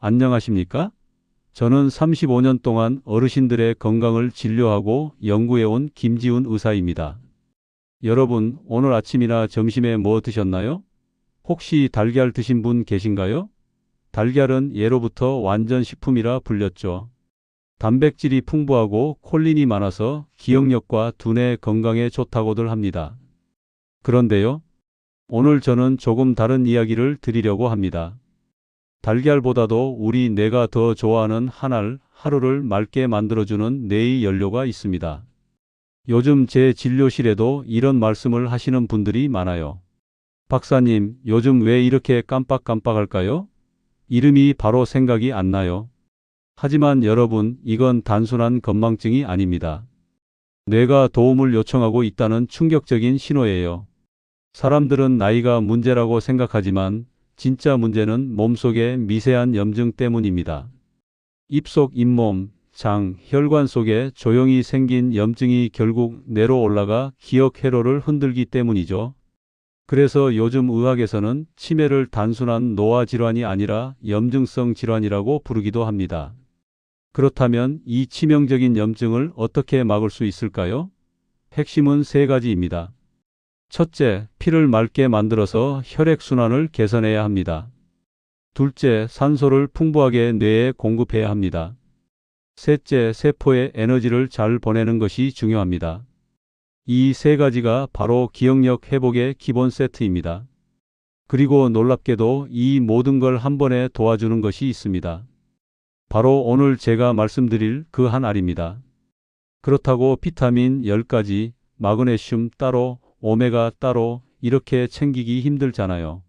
안녕하십니까? 저는 35년 동안 어르신들의 건강을 진료하고 연구해온 김지훈 의사입니다. 여러분, 오늘 아침이나 점심에 뭐 드셨나요? 혹시 달걀 드신 분 계신가요? 달걀은 예로부터 완전 식품이라 불렸죠. 단백질이 풍부하고 콜린이 많아서 기억력과 두뇌 건강에 좋다고들 합니다. 그런데요, 오늘 저는 조금 다른 이야기를 드리려고 합니다. 달걀보다도 우리 뇌가 더 좋아하는 한 알, 하루를 맑게 만들어주는 뇌의 연료가 있습니다. 요즘 제 진료실에도 이런 말씀을 하시는 분들이 많아요. 박사님, 요즘 왜 이렇게 깜빡깜빡할까요? 이름이 바로 생각이 안 나요. 하지만 여러분, 이건 단순한 건망증이 아닙니다. 뇌가 도움을 요청하고 있다는 충격적인 신호예요. 사람들은 나이가 문제라고 생각하지만 진짜 문제는 몸속의 미세한 염증 때문입니다. 입속 잇몸, 장, 혈관 속에 조용히 생긴 염증이 결국 뇌로 올라가 기억 회로를 흔들기 때문이죠. 그래서 요즘 의학에서는 치매를 단순한 노화 질환이 아니라 염증성 질환이라고 부르기도 합니다. 그렇다면 이 치명적인 염증을 어떻게 막을 수 있을까요? 핵심은 세 가지입니다. 첫째, 피를 맑게 만들어서 혈액순환을 개선해야 합니다. 둘째, 산소를 풍부하게 뇌에 공급해야 합니다. 셋째, 세포에 에너지를 잘 보내는 것이 중요합니다. 이 세 가지가 바로 기억력 회복의 기본 세트입니다. 그리고 놀랍게도 이 모든 걸 한 번에 도와주는 것이 있습니다. 바로 오늘 제가 말씀드릴 그 한 알입니다. 그렇다고 비타민 10가지, 마그네슘 따로, 오메가 따로 이렇게 챙기기 힘들잖아요.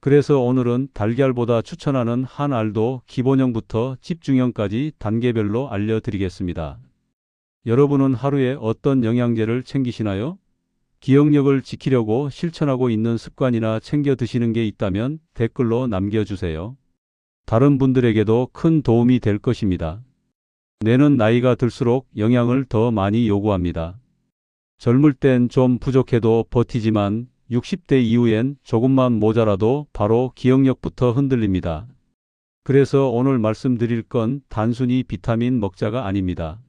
그래서 오늘은 달걀보다 추천하는 한 알도 기본형부터 집중형까지 단계별로 알려드리겠습니다. 여러분은 하루에 어떤 영양제를 챙기시나요? 기억력을 지키려고 실천하고 있는 습관이나 챙겨 드시는 게 있다면 댓글로 남겨주세요. 다른 분들에게도 큰 도움이 될 것입니다. 뇌는 나이가 들수록 영양을 더 많이 요구합니다. 젊을 땐 좀 부족해도 버티지만 60대 이후엔 조금만 모자라도 바로 기억력부터 흔들립니다. 그래서 오늘 말씀드릴 건 단순히 비타민 먹자가 아닙니다.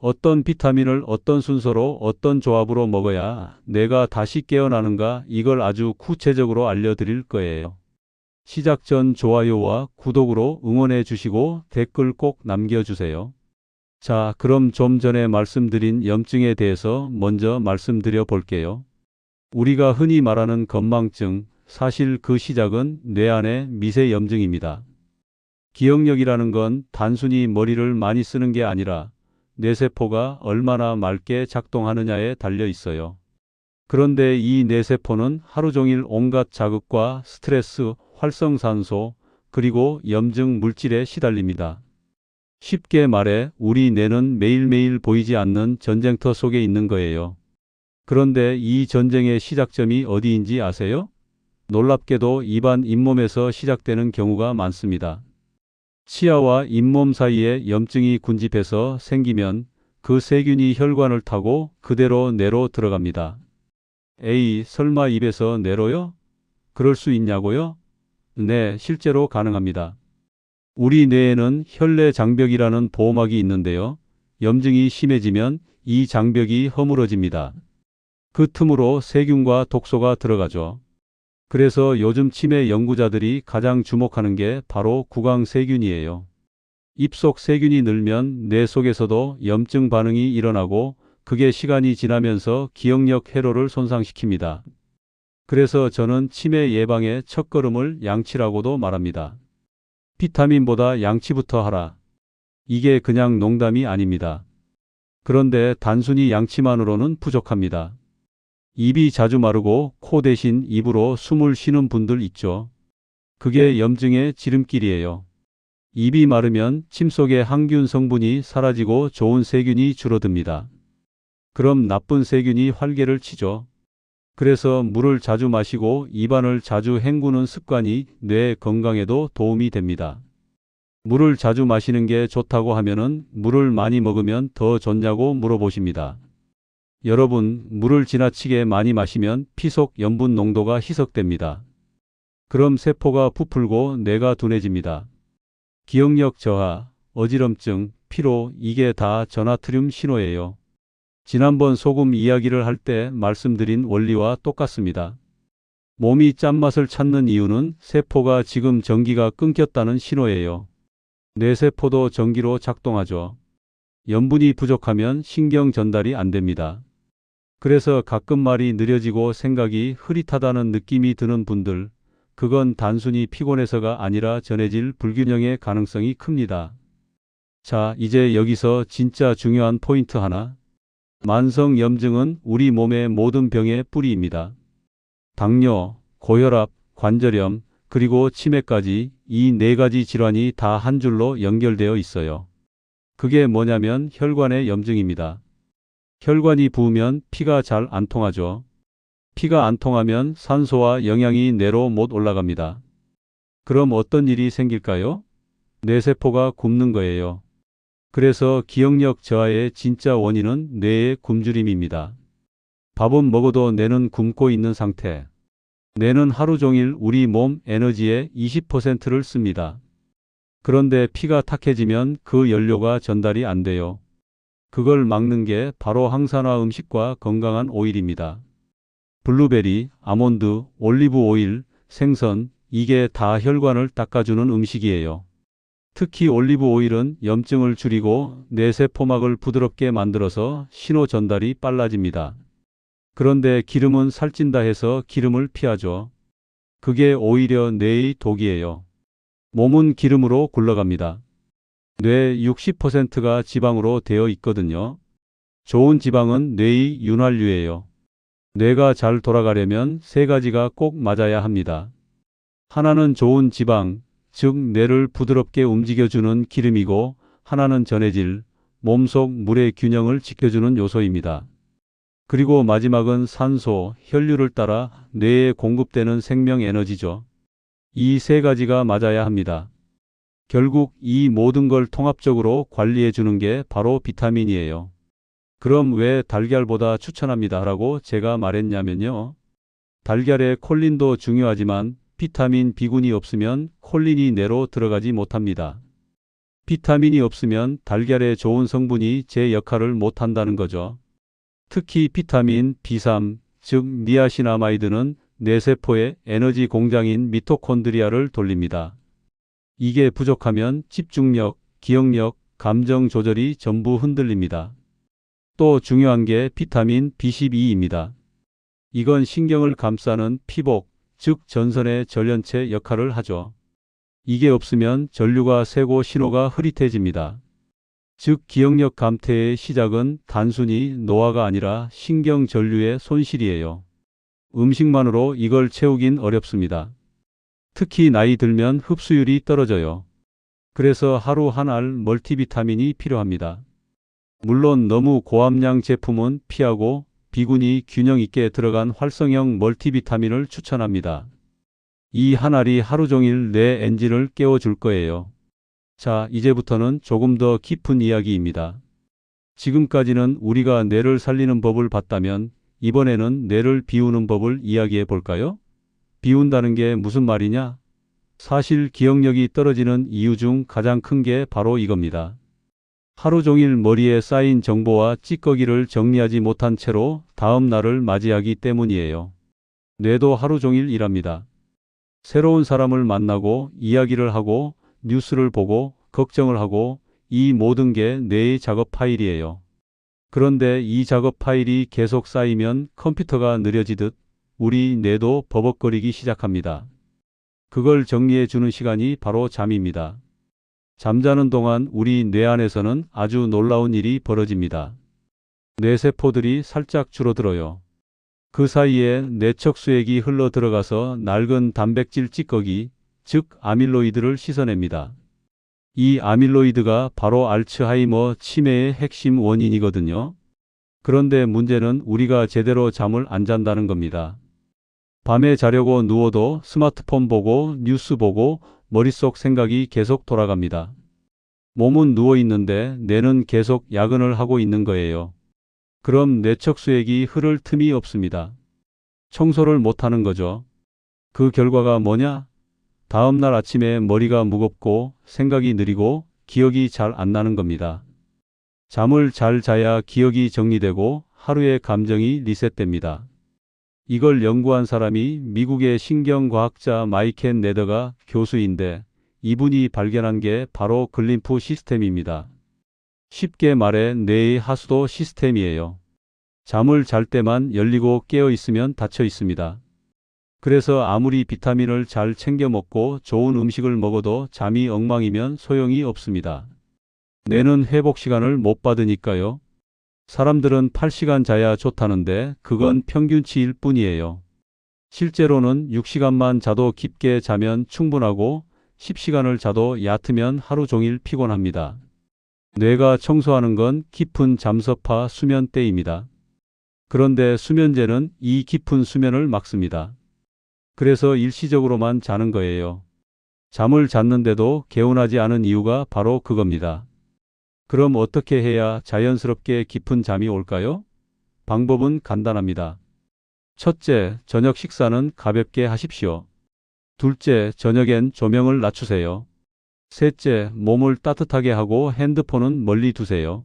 어떤 비타민을 어떤 순서로 어떤 조합으로 먹어야 뇌가 다시 깨어나는가, 이걸 아주 구체적으로 알려드릴 거예요. 시작 전 좋아요와 구독으로 응원해 주시고 댓글 꼭 남겨주세요. 자, 그럼 좀 전에 말씀드린 염증에 대해서 먼저 말씀드려 볼게요. 우리가 흔히 말하는 건망증, 사실 그 시작은 뇌 안의 미세 염증입니다. 기억력이라는 건 단순히 머리를 많이 쓰는 게 아니라 뇌세포가 얼마나 맑게 작동하느냐에 달려 있어요. 그런데 이 뇌세포는 하루 종일 온갖 자극과 스트레스, 활성산소, 그리고 염증 물질에 시달립니다. 쉽게 말해 우리 뇌는 매일매일 보이지 않는 전쟁터 속에 있는 거예요. 그런데 이 전쟁의 시작점이 어디인지 아세요? 놀랍게도 입안 잇몸에서 시작되는 경우가 많습니다. 치아와 잇몸 사이에 염증이 군집해서 생기면 그 세균이 혈관을 타고 그대로 뇌로 들어갑니다. 에이, 설마 입에서 뇌로요? 그럴 수 있냐고요? 네, 실제로 가능합니다. 우리 뇌에는 혈내 장벽이라는 보호막이 있는데요. 염증이 심해지면 이 장벽이 허물어집니다. 그 틈으로 세균과 독소가 들어가죠. 그래서 요즘 치매 연구자들이 가장 주목하는 게 바로 구강세균이에요. 입속 세균이 늘면 뇌 속에서도 염증 반응이 일어나고 그게 시간이 지나면서 기억력 회로를 손상시킵니다. 그래서 저는 치매 예방의 첫걸음을 양치라고도 말합니다. 비타민보다 양치부터 하라. 이게 그냥 농담이 아닙니다. 그런데 단순히 양치만으로는 부족합니다. 입이 자주 마르고 코 대신 입으로 숨을 쉬는 분들 있죠. 그게 염증의 지름길이에요. 입이 마르면 침 속의 항균 성분이 사라지고 좋은 세균이 줄어듭니다. 그럼 나쁜 세균이 활개를 치죠. 그래서 물을 자주 마시고 입안을 자주 헹구는 습관이 뇌 건강에도 도움이 됩니다. 물을 자주 마시는 게 좋다고 하면은 물을 많이 먹으면 더 좋냐고 물어보십니다. 여러분, 물을 지나치게 많이 마시면 피 속 염분 농도가 희석됩니다. 그럼 세포가 부풀고 뇌가 둔해집니다. 기억력 저하, 어지럼증, 피로, 이게 다 전하트륨 신호예요. 지난번 소금 이야기를 할 때 말씀드린 원리와 똑같습니다. 몸이 짠맛을 찾는 이유는 세포가 지금 전기가 끊겼다는 신호예요. 뇌세포도 전기로 작동하죠. 염분이 부족하면 신경 전달이 안 됩니다. 그래서 가끔 말이 느려지고 생각이 흐릿하다는 느낌이 드는 분들, 그건 단순히 피곤해서가 아니라 전해질 불균형의 가능성이 큽니다. 자, 이제 여기서 진짜 중요한 포인트 하나. 만성염증은 우리 몸의 모든 병의 뿌리입니다. 당뇨, 고혈압, 관절염, 그리고 치매까지 이 네 가지 질환이 다 한 줄로 연결되어 있어요. 그게 뭐냐면 혈관의 염증입니다. 혈관이 부으면 피가 잘 안 통하죠. 피가 안 통하면 산소와 영양이 뇌로 못 올라갑니다. 그럼 어떤 일이 생길까요? 뇌세포가 굶는 거예요. 그래서 기억력 저하의 진짜 원인은 뇌의 굶주림입니다. 밥은 먹어도 뇌는 굶고 있는 상태. 뇌는 하루 종일 우리 몸 에너지의 20%를 씁니다. 그런데 피가 탁해지면 그 연료가 전달이 안 돼요. 그걸 막는 게 바로 항산화 음식과 건강한 오일입니다. 블루베리, 아몬드, 올리브 오일, 생선, 이게 다 혈관을 닦아주는 음식이에요. 특히 올리브 오일은 염증을 줄이고 뇌세포막을 부드럽게 만들어서 신호 전달이 빨라집니다. 그런데 기름은 살찐다 해서 기름을 피하죠. 그게 오히려 뇌의 독이에요. 몸은 기름으로 굴러갑니다. 뇌 60%가 지방으로 되어 있거든요. 좋은 지방은 뇌의 윤활유예요. 뇌가 잘 돌아가려면 세 가지가 꼭 맞아야 합니다. 하나는 좋은 지방, 즉 뇌를 부드럽게 움직여주는 기름이고, 하나는 전해질, 몸속 물의 균형을 지켜주는 요소입니다. 그리고 마지막은 산소, 혈류를 따라 뇌에 공급되는 생명 에너지죠. 이 세 가지가 맞아야 합니다. 결국 이 모든 걸 통합적으로 관리해 주는 게 바로 비타민이에요. 그럼 왜 달걀보다 추천합니다 라고 제가 말했냐면요. 달걀에 콜린도 중요하지만 비타민 B군이 없으면 콜린이 뇌로 들어가지 못합니다. 비타민이 없으면 달걀의 좋은 성분이 제 역할을 못한다는 거죠. 특히 비타민 B3, 즉 니아신아마이드는 뇌세포의 에너지 공장인 미토콘드리아를 돌립니다. 이게 부족하면 집중력, 기억력, 감정 조절이 전부 흔들립니다. 또 중요한 게 비타민 B12입니다. 이건 신경을 감싸는 피복, 즉 전선의 전련체 역할을 하죠. 이게 없으면 전류가 새고 신호가 흐릿해집니다. 즉 기억력 감퇴의 시작은 단순히 노화가 아니라 신경 전류의 손실이에요. 음식만으로 이걸 채우긴 어렵습니다. 특히 나이 들면 흡수율이 떨어져요. 그래서 하루 한 알 멀티비타민이 필요합니다. 물론 너무 고함량 제품은 피하고 B군이 균형 있게 들어간 활성형 멀티비타민을 추천합니다. 이 한 알이 하루 종일 뇌 엔진을 깨워줄 거예요. 자, 이제부터는 조금 더 깊은 이야기입니다. 지금까지는 우리가 뇌를 살리는 법을 봤다면 이번에는 뇌를 비우는 법을 이야기해 볼까요? 비운다는 게 무슨 말이냐? 사실 기억력이 떨어지는 이유 중 가장 큰 게 바로 이겁니다. 하루 종일 머리에 쌓인 정보와 찌꺼기를 정리하지 못한 채로 다음 날을 맞이하기 때문이에요. 뇌도 하루 종일 일합니다. 새로운 사람을 만나고 이야기를 하고 뉴스를 보고 걱정을 하고 이 모든 게 뇌의 작업 파일이에요. 그런데 이 작업 파일이 계속 쌓이면 컴퓨터가 느려지듯 우리 뇌도 버벅거리기 시작합니다. 그걸 정리해 주는 시간이 바로 잠입니다. 잠자는 동안 우리 뇌 안에서는 아주 놀라운 일이 벌어집니다. 뇌세포들이 살짝 줄어들어요. 그 사이에 뇌척 수액이 흘러 들어가서 낡은 단백질 찌꺼기, 즉 아밀로이드를 씻어냅니다. 이 아밀로이드가 바로 알츠하이머 치매의 핵심 원인이거든요. 그런데 문제는 우리가 제대로 잠을 안 잔다는 겁니다. 밤에 자려고 누워도 스마트폰 보고 뉴스 보고 머릿속 생각이 계속 돌아갑니다. 몸은 누워 있는데 뇌는 계속 야근을 하고 있는 거예요. 그럼 뇌척 수액이 흐를 틈이 없습니다. 청소를 못하는 거죠. 그 결과가 뭐냐? 다음 날 아침에 머리가 무겁고 생각이 느리고 기억이 잘 안 나는 겁니다. 잠을 잘 자야 기억이 정리되고 하루의 감정이 리셋됩니다. 이걸 연구한 사람이 미국의 신경과학자 마이켄 네더가 교수인데 이분이 발견한 게 바로 글림프 시스템입니다. 쉽게 말해 뇌의 하수도 시스템이에요. 잠을 잘 때만 열리고 깨어 있으면 닫혀 있습니다. 그래서 아무리 비타민을 잘 챙겨 먹고 좋은 음식을 먹어도 잠이 엉망이면 소용이 없습니다. 뇌는 회복 시간을 못 받으니까요. 사람들은 8시간 자야 좋다는데 그건 평균치일 뿐이에요. 실제로는 6시간만 자도 깊게 자면 충분하고 10시간을 자도 얕으면 하루 종일 피곤합니다. 뇌가 청소하는 건 깊은 잠섭화 수면 때입니다. 그런데 수면제는 이 깊은 수면을 막습니다. 그래서 일시적으로만 자는 거예요. 잠을 잤는데도 개운하지 않은 이유가 바로 그겁니다. 그럼 어떻게 해야 자연스럽게 깊은 잠이 올까요? 방법은 간단합니다. 첫째, 저녁 식사는 가볍게 하십시오. 둘째, 저녁엔 조명을 낮추세요. 셋째, 몸을 따뜻하게 하고 핸드폰은 멀리 두세요.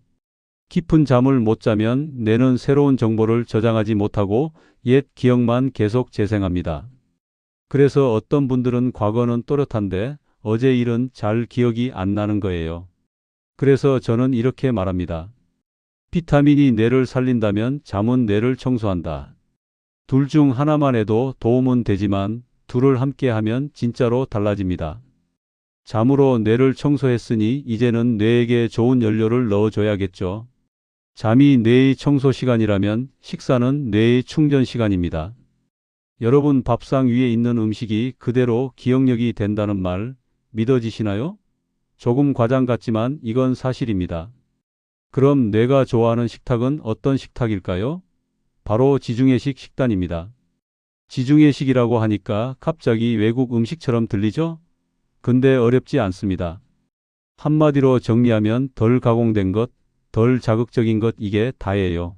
깊은 잠을 못 자면 뇌는 새로운 정보를 저장하지 못하고 옛 기억만 계속 재생합니다. 그래서 어떤 분들은 과거는 또렷한데 어제 일은 잘 기억이 안 나는 거예요. 그래서 저는 이렇게 말합니다. 비타민이 뇌를 살린다면 잠은 뇌를 청소한다. 둘 중 하나만 해도 도움은 되지만 둘을 함께 하면 진짜로 달라집니다. 잠으로 뇌를 청소했으니 이제는 뇌에게 좋은 연료를 넣어줘야겠죠. 잠이 뇌의 청소 시간이라면 식사는 뇌의 충전 시간입니다. 여러분 밥상 위에 있는 음식이 그대로 기억력이 된다는 말 믿어지시나요? 조금 과장 같지만 이건 사실입니다. 그럼 뇌가 좋아하는 식탁은 어떤 식탁일까요? 바로 지중해식 식단입니다. 지중해식이라고 하니까 갑자기 외국 음식처럼 들리죠? 근데 어렵지 않습니다. 한마디로 정리하면 덜 가공된 것, 덜 자극적인 것 이게 다예요.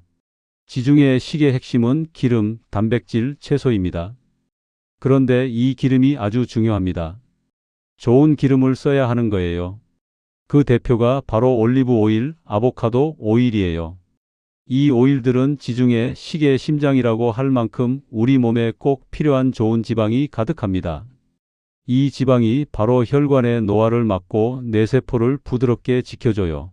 지중해식의 핵심은 기름, 단백질, 채소입니다. 그런데 이 기름이 아주 중요합니다. 좋은 기름을 써야 하는 거예요. 그 대표가 바로 올리브 오일, 아보카도 오일이에요. 이 오일들은 지중해 식의 심장이라고 할 만큼 우리 몸에 꼭 필요한 좋은 지방이 가득합니다. 이 지방이 바로 혈관의 노화를 막고 뇌세포를 부드럽게 지켜줘요.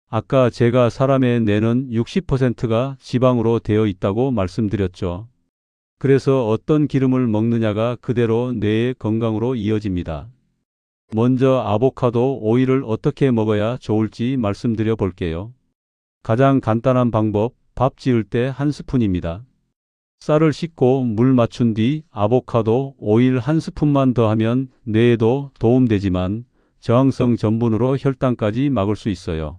아까 제가 사람의 뇌는 60%가 지방으로 되어 있다고 말씀드렸죠. 그래서 어떤 기름을 먹느냐가 그대로 뇌의 건강으로 이어집니다. 먼저 아보카도 오일을 어떻게 먹어야 좋을지 말씀드려 볼게요. 가장 간단한 방법, 밥 지을 때 한 스푼입니다. 쌀을 씻고 물 맞춘 뒤 아보카도 오일 한 스푼만 더하면 뇌에도 도움되지만 저항성 전분으로 혈당까지 막을 수 있어요.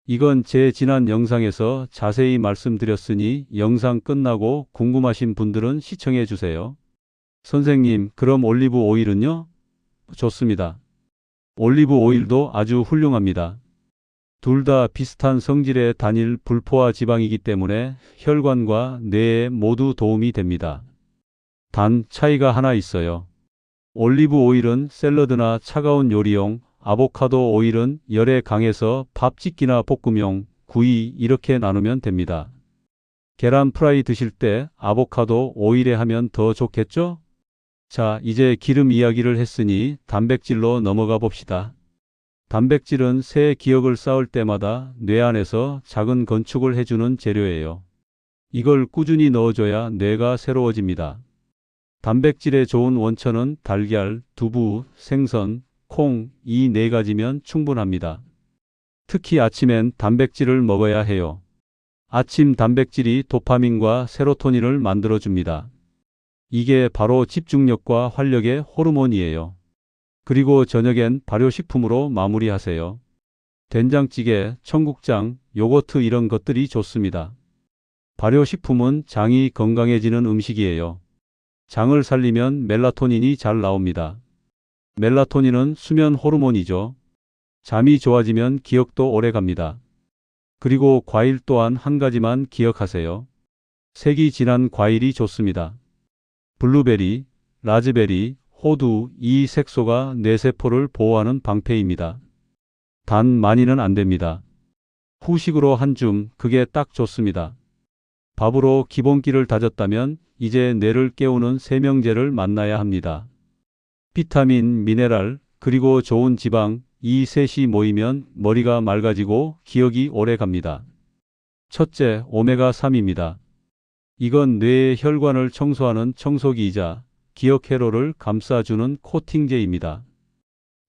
이건 제 지난 영상에서 자세히 말씀드렸으니 영상 끝나고 궁금하신 분들은 시청해 주세요. 선생님, 그럼 올리브 오일은요? 좋습니다. 올리브 오일도 아주 훌륭합니다. 둘 다 비슷한 성질의 단일 불포화 지방이기 때문에 혈관과 뇌에 모두 도움이 됩니다. 단 차이가 하나 있어요. 올리브 오일은 샐러드나 차가운 요리용, 아보카도 오일은 열에 강해서 밥 짓기나 볶음용, 구이 이렇게 나누면 됩니다. 계란 프라이 드실 때 아보카도 오일에 하면 더 좋겠죠? 자, 이제 기름 이야기를 했으니 단백질로 넘어가 봅시다. 단백질은 새 기억을 쌓을 때마다 뇌 안에서 작은 건축을 해주는 재료예요. 이걸 꾸준히 넣어줘야 뇌가 새로워집니다. 단백질의 좋은 원천은 달걀, 두부, 생선, 콩 이 네 가지면 충분합니다. 특히 아침엔 단백질을 먹어야 해요. 아침 단백질이 도파민과 세로토닌을 만들어줍니다. 이게 바로 집중력과 활력의 호르몬이에요. 그리고 저녁엔 발효식품으로 마무리하세요. 된장찌개, 청국장, 요거트 이런 것들이 좋습니다. 발효식품은 장이 건강해지는 음식이에요. 장을 살리면 멜라토닌이 잘 나옵니다. 멜라토닌은 수면 호르몬이죠. 잠이 좋아지면 기억도 오래 갑니다. 그리고 과일 또한 한 가지만 기억하세요. 색이 진한 과일이 좋습니다. 블루베리, 라즈베리, 호두, 이 색소가 뇌세포를 보호하는 방패입니다. 단 많이는 안 됩니다. 후식으로 한 줌, 그게 딱 좋습니다. 밥으로 기본기를 다졌다면 이제 뇌를 깨우는 세명제를 만나야 합니다. 비타민, 미네랄, 그리고 좋은 지방, 이 셋이 모이면 머리가 맑아지고 기억이 오래 갑니다. 첫째, 오메가3입니다. 이건 뇌의 혈관을 청소하는 청소기이자 기억 회로를 감싸주는 코팅제입니다.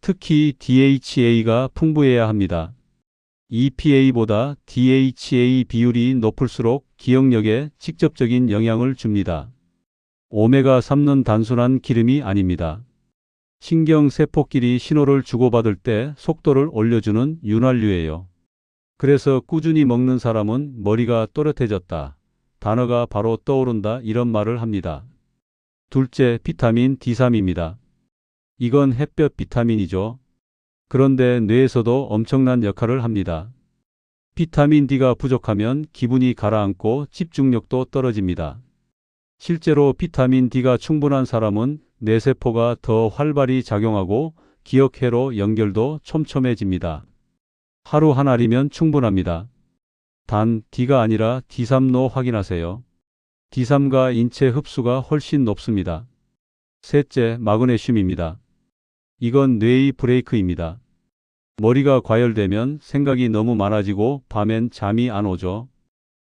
특히 DHA가 풍부해야 합니다. EPA보다 DHA 비율이 높을수록 기억력에 직접적인 영향을 줍니다. 오메가3는 단순한 기름이 아닙니다. 신경세포끼리 신호를 주고받을 때 속도를 올려주는 윤활유예요. 그래서 꾸준히 먹는 사람은 머리가 또렷해졌다, 단어가 바로 떠오른다, 이런 말을 합니다. 둘째, 비타민 D3입니다. 이건 햇볕 비타민이죠. 그런데 뇌에서도 엄청난 역할을 합니다. 비타민 D가 부족하면 기분이 가라앉고 집중력도 떨어집니다. 실제로 비타민 D가 충분한 사람은 뇌세포가 더 활발히 작용하고 기억회로 연결도 촘촘해집니다. 하루 한 알이면 충분합니다. 단 D가 아니라 D3로 확인하세요. D3과 인체 흡수가 훨씬 높습니다. 셋째, 마그네슘입니다. 이건 뇌의 브레이크입니다. 머리가 과열되면 생각이 너무 많아지고 밤엔 잠이 안 오죠.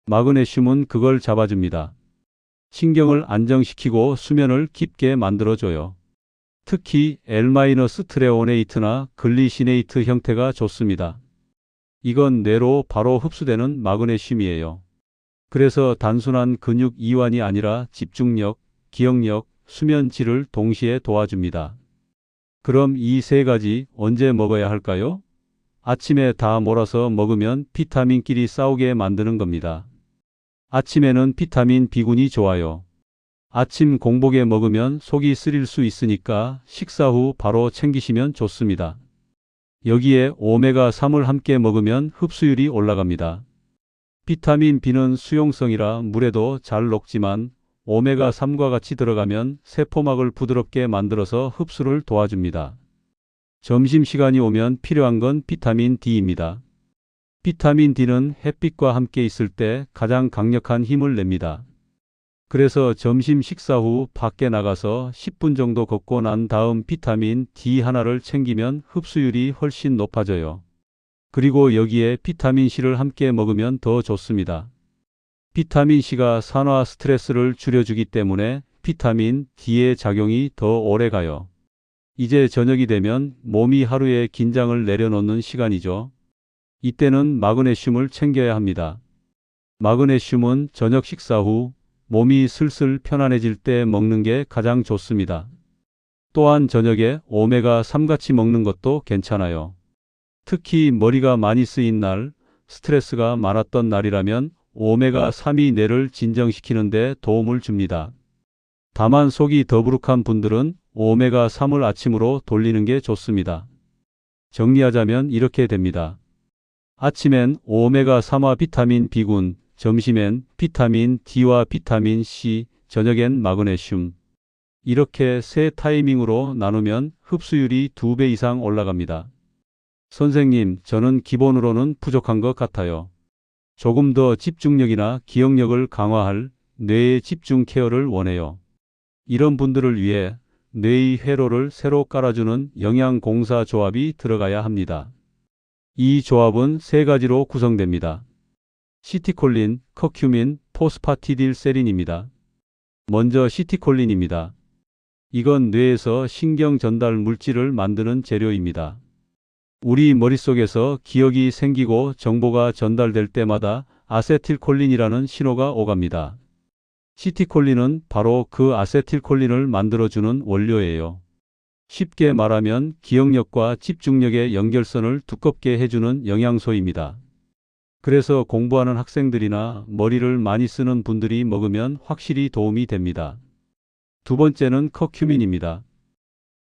마그네슘은 그걸 잡아줍니다. 신경을 안정시키고 수면을 깊게 만들어줘요. 특히 L-트레오네이트나 글리시네이트 형태가 좋습니다. 이건 뇌로 바로 흡수되는 마그네슘이에요. 그래서 단순한 근육 이완이 아니라 집중력, 기억력, 수면 질을 동시에 도와줍니다. 그럼 이 세 가지 언제 먹어야 할까요? 아침에 다 몰아서 먹으면 비타민끼리 싸우게 만드는 겁니다. 아침에는 비타민 B군이 좋아요. 아침 공복에 먹으면 속이 쓰릴 수 있으니까 식사 후 바로 챙기시면 좋습니다. 여기에 오메가3을 함께 먹으면 흡수율이 올라갑니다. 비타민 B는 수용성이라 물에도 잘 녹지만 오메가3과 같이 들어가면 세포막을 부드럽게 만들어서 흡수를 도와줍니다. 점심시간이 오면 필요한 건 비타민 D입니다. 비타민 D는 햇빛과 함께 있을 때 가장 강력한 힘을 냅니다. 그래서 점심 식사 후 밖에 나가서 10분 정도 걷고 난 다음 비타민 D 하나를 챙기면 흡수율이 훨씬 높아져요. 그리고 여기에 비타민 C를 함께 먹으면 더 좋습니다. 비타민 C가 산화 스트레스를 줄여주기 때문에 비타민 D의 작용이 더 오래 가요. 이제 저녁이 되면 몸이 하루의 긴장을 내려놓는 시간이죠. 이때는 마그네슘을 챙겨야 합니다. 마그네슘은 저녁 식사 후 몸이 슬슬 편안해질 때 먹는 게 가장 좋습니다. 또한 저녁에 오메가3 같이 먹는 것도 괜찮아요. 특히 머리가 많이 쓰인 날, 스트레스가 많았던 날이라면 오메가3이 뇌를 진정시키는 데 도움을 줍니다. 다만 속이 더부룩한 분들은 오메가3을 아침으로 돌리는 게 좋습니다. 정리하자면 이렇게 됩니다. 아침엔 오메가3와 비타민 B군, 점심엔 비타민 D와 비타민 C, 저녁엔 마그네슘. 이렇게 세 타이밍으로 나누면 흡수율이 2배 이상 올라갑니다. 선생님, 저는 기본으로는 부족한 것 같아요. 조금 더 집중력이나 기억력을 강화할 뇌의 집중 케어를 원해요. 이런 분들을 위해 뇌의 회로를 새로 깔아주는 영양공사 조합이 들어가야 합니다. 이 조합은 세 가지로 구성됩니다. 시티콜린, 커큐민, 포스파티딜세린입니다. 먼저 시티콜린입니다. 이건 뇌에서 신경 전달 물질을 만드는 재료입니다. 우리 머릿속에서 기억이 생기고 정보가 전달될 때마다 아세틸콜린이라는 신호가 오갑니다. 시티콜린은 바로 그 아세틸콜린을 만들어주는 원료예요. 쉽게 말하면 기억력과 집중력의 연결선을 두껍게 해주는 영양소입니다. 그래서 공부하는 학생들이나 머리를 많이 쓰는 분들이 먹으면 확실히 도움이 됩니다. 두 번째는 커큐민입니다.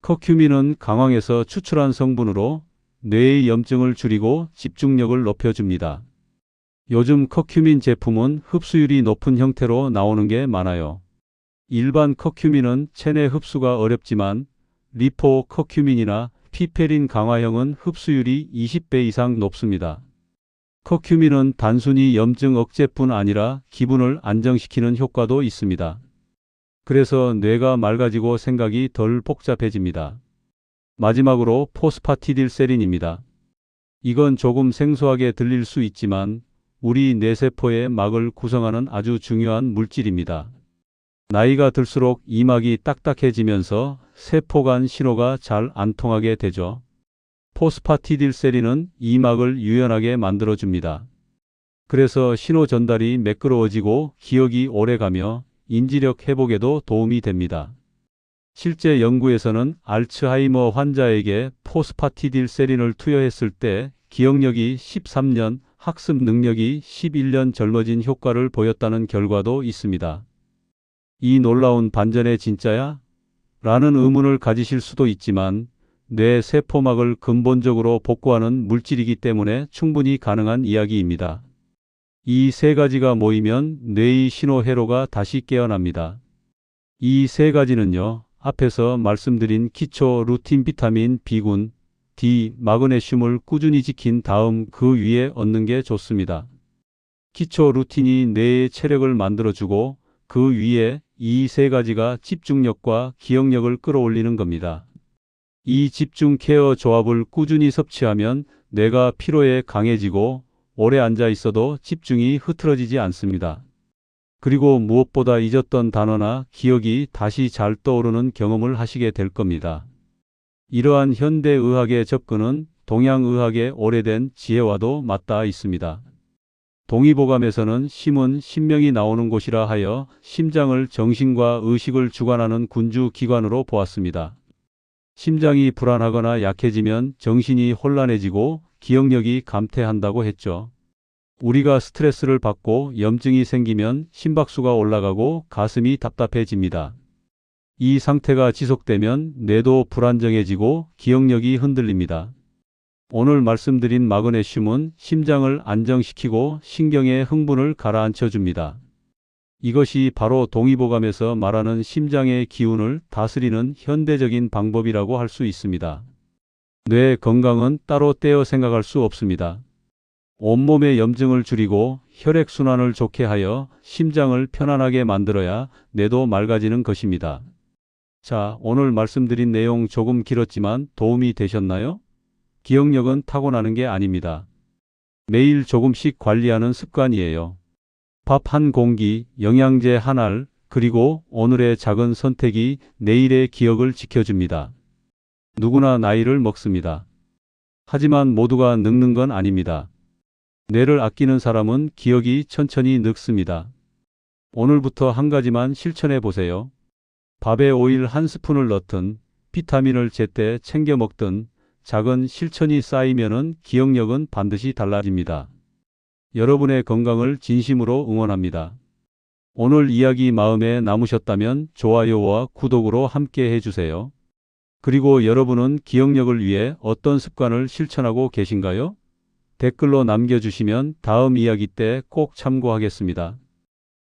커큐민은 강황에서 추출한 성분으로 뇌의 염증을 줄이고 집중력을 높여줍니다. 요즘 커큐민 제품은 흡수율이 높은 형태로 나오는 게 많아요. 일반 커큐민은 체내 흡수가 어렵지만 리포커큐민이나 피페린 강화형은 흡수율이 20배 이상 높습니다. 커큐민은 단순히 염증 억제뿐 아니라 기분을 안정시키는 효과도 있습니다. 그래서 뇌가 맑아지고 생각이 덜 복잡해집니다. 마지막으로 포스파티딜세린입니다. 이건 조금 생소하게 들릴 수 있지만 우리 뇌세포의 막을 구성하는 아주 중요한 물질입니다. 나이가 들수록 이막이 딱딱해지면서 세포 간 신호가 잘 안 통하게 되죠. 포스파티딜세린은 이막을 유연하게 만들어줍니다. 그래서 신호 전달이 매끄러워지고 기억이 오래가며 인지력 회복에도 도움이 됩니다. 실제 연구에서는 알츠하이머 환자에게 포스파티딜세린을 투여했을 때 기억력이 13년, 학습 능력이 11년 젊어진 효과를 보였다는 결과도 있습니다. 이 놀라운 반전의 진짜야? 라는 의문을 가지실 수도 있지만 뇌 세포막을 근본적으로 복구하는 물질이기 때문에 충분히 가능한 이야기입니다. 이 세 가지가 모이면 뇌의 신호 회로가 다시 깨어납니다. 이 세 가지는요, 앞에서 말씀드린 기초 루틴 비타민 B군, D, 마그네슘을 꾸준히 지킨 다음 그 위에 얻는 게 좋습니다. 기초 루틴이 뇌의 체력을 만들어주고 그 위에 이 세 가지가 집중력과 기억력을 끌어올리는 겁니다. 이 집중 케어 조합을 꾸준히 섭취하면 뇌가 피로에 강해지고 오래 앉아 있어도 집중이 흐트러지지 않습니다. 그리고 무엇보다 잊었던 단어나 기억이 다시 잘 떠오르는 경험을 하시게 될 겁니다. 이러한 현대의학의 접근은 동양의학의 오래된 지혜와도 맞닿아 있습니다. 동의보감에서는 심은 신명이 나오는 곳이라 하여 심장을 정신과 의식을 주관하는 군주기관으로 보았습니다. 심장이 불안하거나 약해지면 정신이 혼란해지고 기억력이 감퇴한다고 했죠. 우리가 스트레스를 받고 염증이 생기면 심박수가 올라가고 가슴이 답답해집니다. 이 상태가 지속되면 뇌도 불안정해지고 기억력이 흔들립니다. 오늘 말씀드린 마그네슘은 심장을 안정시키고 신경의 흥분을 가라앉혀 줍니다. 이것이 바로 동의보감에서 말하는 심장의 기운을 다스리는 현대적인 방법이라고 할 수 있습니다. 뇌 건강은 따로 떼어 생각할 수 없습니다. 온몸의 염증을 줄이고 혈액순환을 좋게 하여 심장을 편안하게 만들어야 뇌도 맑아지는 것입니다. 자, 오늘 말씀드린 내용 조금 길었지만 도움이 되셨나요? 기억력은 타고나는 게 아닙니다. 매일 조금씩 관리하는 습관이에요. 밥 한 공기, 영양제 한 알, 그리고 오늘의 작은 선택이 내일의 기억을 지켜줍니다. 누구나 나이를 먹습니다. 하지만 모두가 늙는 건 아닙니다. 뇌를 아끼는 사람은 기억이 천천히 늙습니다. 오늘부터 한 가지만 실천해 보세요. 밥에 오일 한 스푼을 넣든 비타민을 제때 챙겨 먹든 작은 실천이 쌓이면은 기억력은 반드시 달라집니다. 여러분의 건강을 진심으로 응원합니다. 오늘 이야기 마음에 남으셨다면 좋아요와 구독으로 함께 해주세요. 그리고 여러분은 기억력을 위해 어떤 습관을 실천하고 계신가요? 댓글로 남겨주시면 다음 이야기 때 꼭 참고하겠습니다.